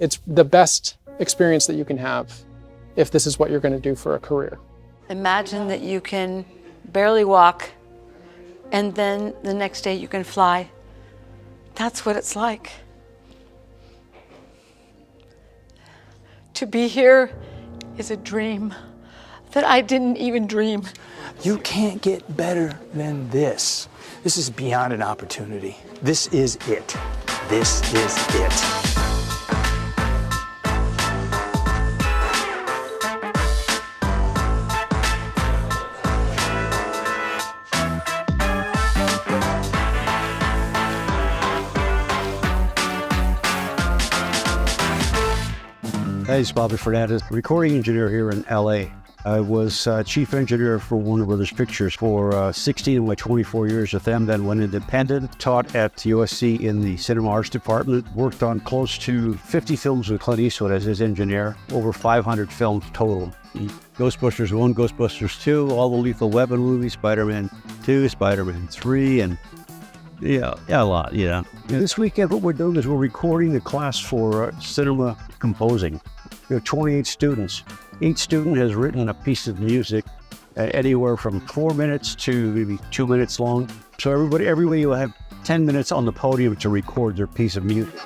It's the best experience that you can have if this is what you're going to do for a career. Imagine that you can barely walk and then the next day you can fly. That's what it's like. To be here is a dream that I didn't even dream. You can't get better than this. This is beyond an opportunity. This is it. This is it. Hey, it's Bobby Fernandez, recording engineer here in LA. I was chief engineer for Warner Brothers Pictures for 16 of my 24 years with them, then went independent, taught at USC in the cinema arts department, worked on close to 50 films with Clint Eastwood as his engineer, over 500 films total. Ghostbusters 1, Ghostbusters 2, all the Lethal Weapon movies, Spider-Man 2, Spider-Man 3, and yeah, a lot, yeah. This weekend what we're doing is we're recording the class for cinema composing. We have 28 students. Each student has written a piece of music anywhere from 4 minutes to maybe 2 minutes long. So everybody will have 10 minutes on the podium to record their piece of music.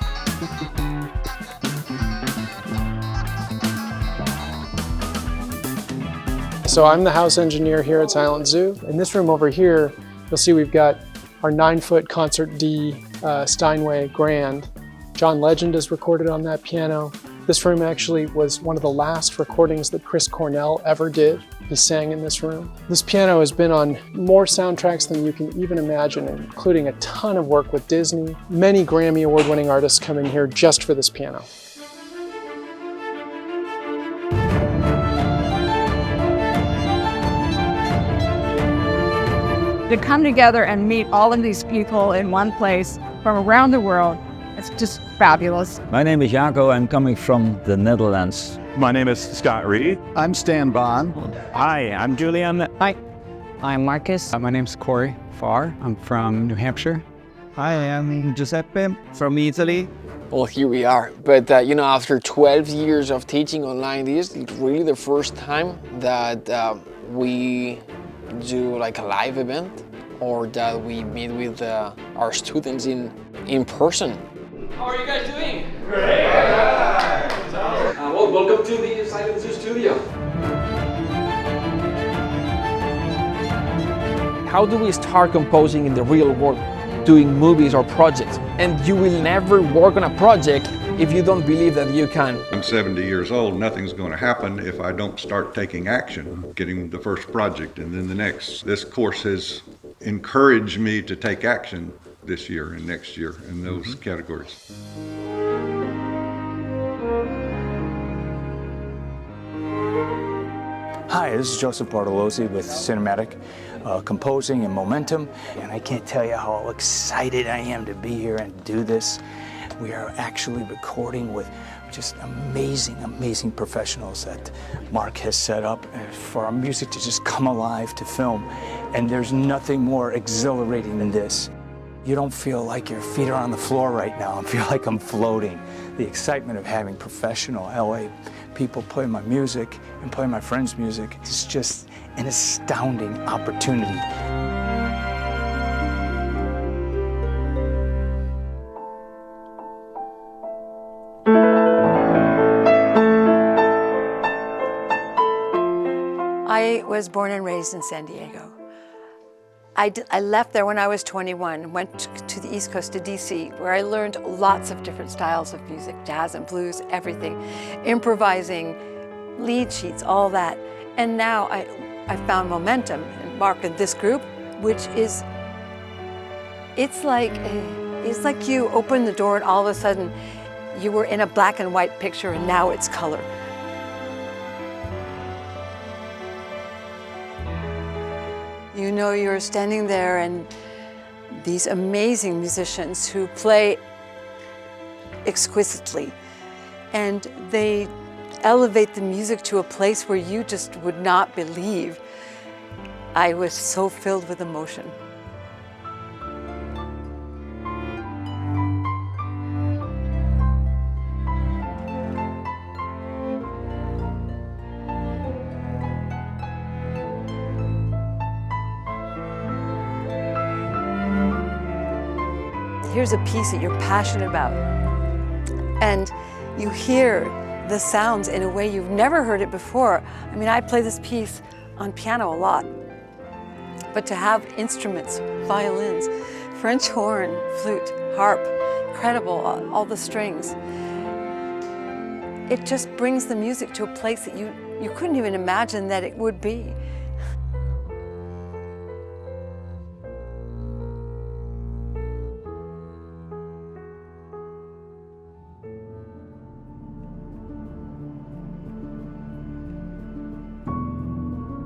So I'm the house engineer here at Silent Zoo. In this room over here, you'll see we've got our 9-foot Concert D Steinway Grand. John Legend is recorded on that piano. This room actually was one of the last recordings that Chris Cornell ever did. He sang in this room. This piano has been on more soundtracks than you can even imagine, including a ton of work with Disney. Many Grammy Award-winning artists coming here just for this piano. To come together and meet all of these people in one place from around the world, it's just fabulous. My name is Jaco. I'm coming from the Netherlands. My name is Scott Reed. I'm Stan Bond. Hi, I'm Julian. Hi, I'm Marcus. My name's Corey Farr. I'm from New Hampshire. Hi, I'm Giuseppe from Italy. Well, here we are. But, you know, after 12 years of teaching online, this is really the first time that we do like a live event or that we meet with our students in person. How are you guys doing? Great! Well, welcome to the Silent Zoo studio. How do we start composing in the real world, doing movies or projects? And you will never work on a project if you don't believe that you can. I'm 70 years old, nothing's going to happen if I don't start taking action, getting the first project and then the next. This course has encouraged me to take action this year and next year in those categories. Hi, this is Joseph Bartolozzi with Cinematic Composing and Momentum, and I can't tell you how excited I am to be here and do this. We are actually recording with just amazing professionals that Mark has set up for our music to just come alive to film, and there's nothing more exhilarating than this. You don't feel like your feet are on the floor right now. I feel like I'm floating. The excitement of having professional LA people play my music and play my friends' music is just an astounding opportunity. I was born and raised in San Diego. I left there when I was 21, went to the East Coast to DC, where I learned lots of different styles of music, jazz and blues, everything, improvising, lead sheets, all that. And now I found Momentum and Mark in this group, which is, it's like you open the door and all of a sudden you were in a black and white picture and now it's color. You know, you're standing there and these amazing musicians who play exquisitely, and they elevate the music to a place where you just would not believe. I was so filled with emotion. here's a piece that you're passionate about, and you hear the sounds in a way you've never heard it before. I mean, I play this piece on piano a lot, but to have instruments, violins, French horn, flute, harp, incredible, all the strings, it just brings the music to a place that you couldn't even imagine that it would be.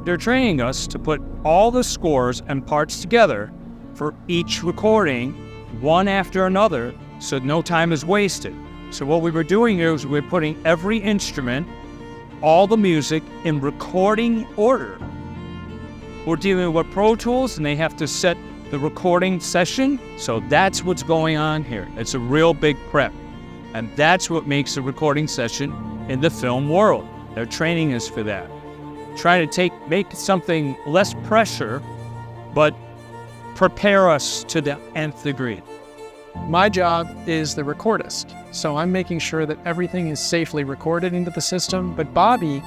They're training us to put all the scores and parts together for each recording, one after another, so no time is wasted. So what we were doing here was we're putting every instrument, all the music, in recording order. We're dealing with Pro Tools, and they have to set the recording session, so that's what's going on here. It's a real big prep, and that's what makes a recording session in the film world. They're training us for that. Trying to make something less pressure, but prepare us to the nth degree. My job is the recordist, so I'm making sure that everything is safely recorded into the system, but Bobby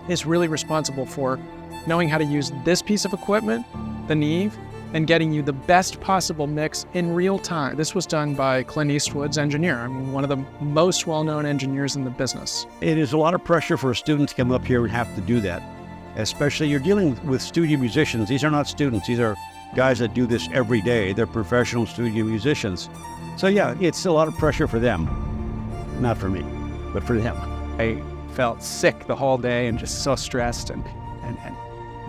is really responsible for knowing how to use this piece of equipment, the Neve, and getting you the best possible mix in real time. This was done by Clint Eastwood's engineer. I mean, one of the most well-known engineers in the business. It is a lot of pressure for a student to come up here and have to do that. Especially you're dealing with studio musicians. These are not students. These are guys that do this every day. They're professional studio musicians. So yeah, it's a lot of pressure for them. Not for me, but for them. I felt sick the whole day and just so stressed and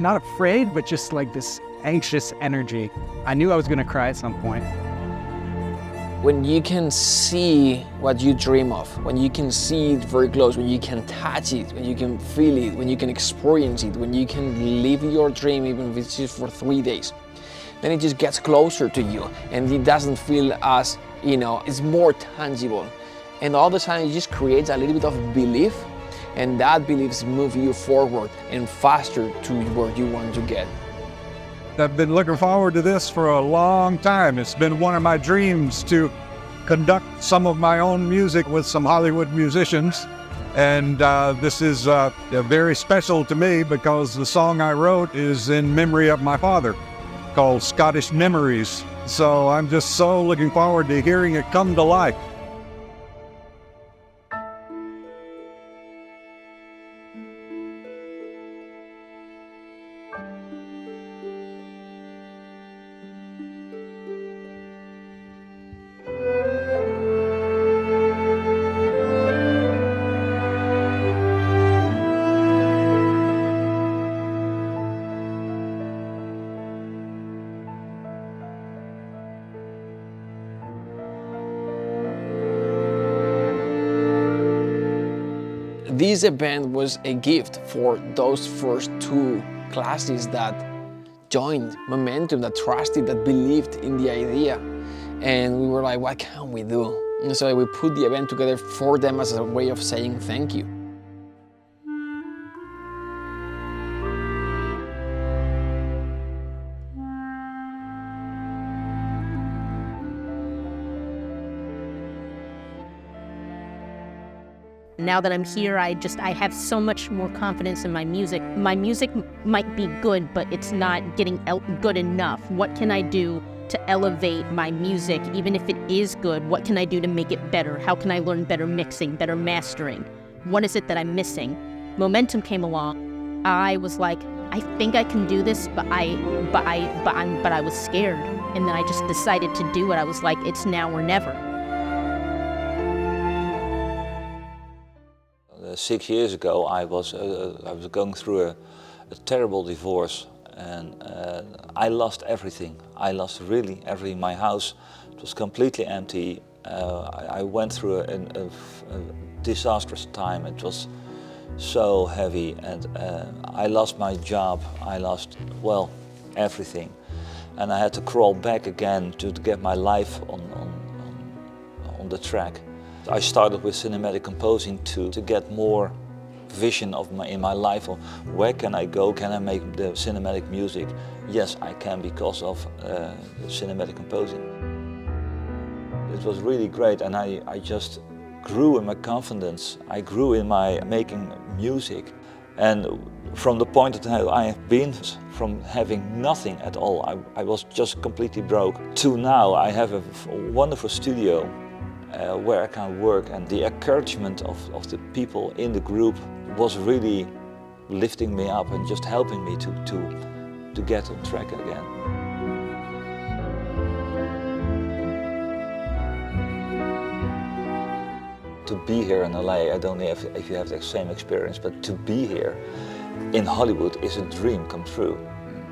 not afraid, but just like this anxious energy. I knew I was going to cry at some point. When you can see what you dream of, when you can see it very close, when you can touch it, when you can feel it, when you can experience it, when you can live your dream even if it's just for 3 days, then it just gets closer to you and it doesn't feel as, it's more tangible. And all the time it just creates a little bit of belief, and that belief moves you forward and faster to where you want to get. I've been looking forward to this for a long time. It's been one of my dreams to conduct some of my own music with some Hollywood musicians. And this is very special to me because the song I wrote is in memory of my father, called Scottish Memories. So I'm just so looking forward to hearing it come to life. This event was a gift for those first 2 classes that joined Momentum, that trusted, that believed in the idea. And we were like, what can we do? And so we put the event together for them as a way of saying thank you. Now that I'm here, I have so much more confidence in my music. My music might be good, but it's not getting good enough. What can I do to elevate my music? Even if it is good, what can I do to make it better? How can I learn better mixing, better mastering? What is it that I'm missing? Momentum came along. I was like, I think I can do this, but I was scared. And then I just decided to do it. I was like, it's now or never. 6 years ago, I was going through a terrible divorce, and I lost everything. I lost really everything. My house was completely empty. I went through a disastrous time. It was so heavy, and I lost my job. I lost, well, everything, and I had to crawl back again to get my life on the track. I started with cinematic composing to get more vision in my life of where can I go, can I make the cinematic music? Yes, I can because of cinematic composing. It was really great, and I just grew in my confidence. I grew in my making music. And from the point of time I have been from having nothing at all, I was just completely broke, to now I have a wonderful studio where I can work, and the encouragement of the people in the group was really lifting me up and just helping me to get on track again. To be here in LA, I don't know if you have the same experience, but to be here in Hollywood is a dream come true.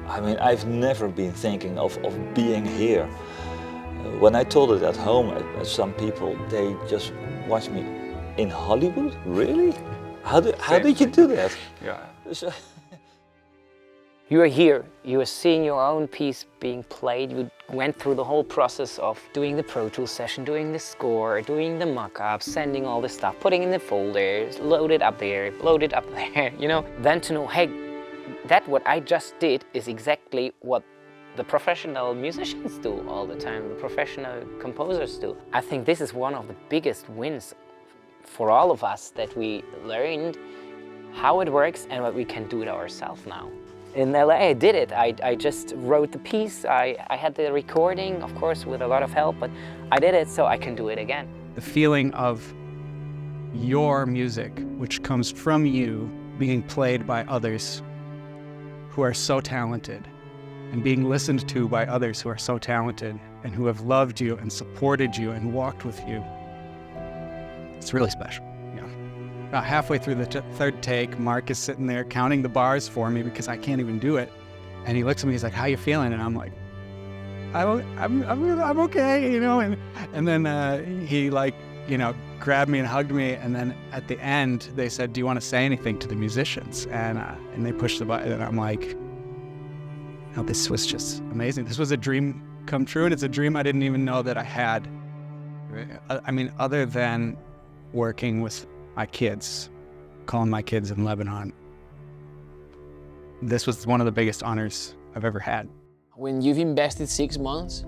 I mean, I've never been thinking of being here. When I told it at home, at some people, they just watched me. In Hollywood? Really? How did you do that? Yeah. You are here, you are seeing your own piece being played, you went through the whole process of doing the Pro Tools session, doing the score, doing the mock-ups, sending all this stuff, putting in the folders, load it up there, you know. Then to know, hey, that what I just did is exactly what the professional musicians do all the time, the professional composers do. I think this is one of the biggest wins for all of us, that we learned how it works and what we can do it ourselves now. In LA, I did it. I just wrote the piece. I had the recording, of course, with a lot of help, but I did it so I can do it again. The feeling of your music, which comes from you, being played by others who are so talented, and being listened to by others who are so talented, and who have loved you and supported you and walked with you. It's really special. About halfway through the third take, Mark is sitting there counting the bars for me because I can't even do it. And he looks at me, he's like, "How you feeling?" And I'm like, I'm okay, you know. And then he, like, you know, grabbed me and hugged me. And then at the end, they said, "Do you want to say anything to the musicians?" And they pushed the button, and I'm like, "Oh, this was just amazing. This was a dream come true, and it's a dream I didn't even know that I had." I mean, other than working with my kids, calling my kids in Lebanon, this was one of the biggest honors I've ever had. When you've invested 6 months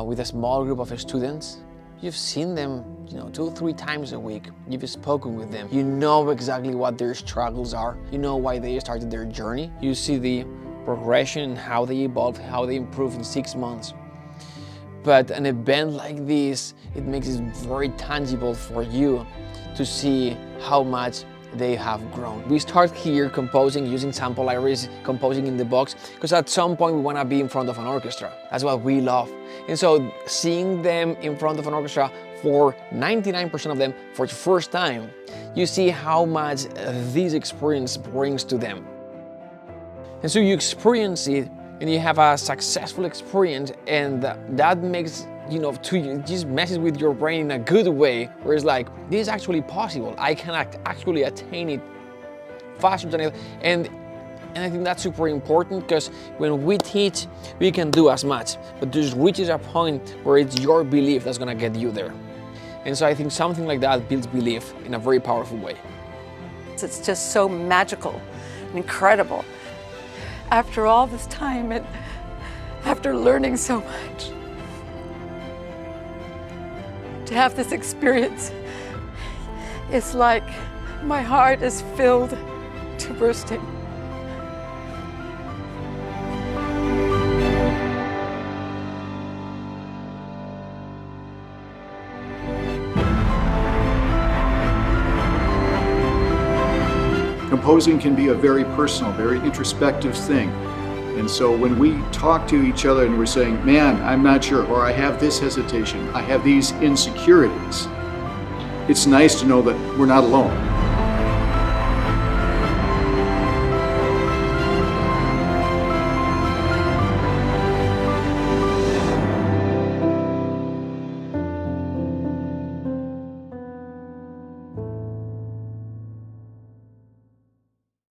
with a small group of students, you've seen them, you know, 2 or 3 times a week. You've spoken with them. You know exactly what their struggles are. You know why they started their journey. You see the progression, how they evolved, how they improved in 6 months. But an event like this, it makes it very tangible for you to see how much they have grown. We start here composing, using sample libraries, composing in the box, because at some point we want to be in front of an orchestra. That's what we love. And so seeing them in front of an orchestra, for 99% of them for the first time, you see how much this experience brings to them. And so you experience it, and you have a successful experience, and that makes, you know, just messes with your brain in a good way, where it's like, this is actually possible. I can actually attain it faster than it. And I think that's super important, because when we teach, we can do as much, but there reaches a point where it's your belief that's gonna get you there. And so I think something like that builds belief in a very powerful way. It's just so magical and incredible. After all this time and after learning so much, to have this experience, it's like my heart is filled to bursting. Composing can be a very personal, very introspective thing. And so when we talk to each other and we're saying, man, I'm not sure, or I have this hesitation, I have these insecurities, it's nice to know that we're not alone.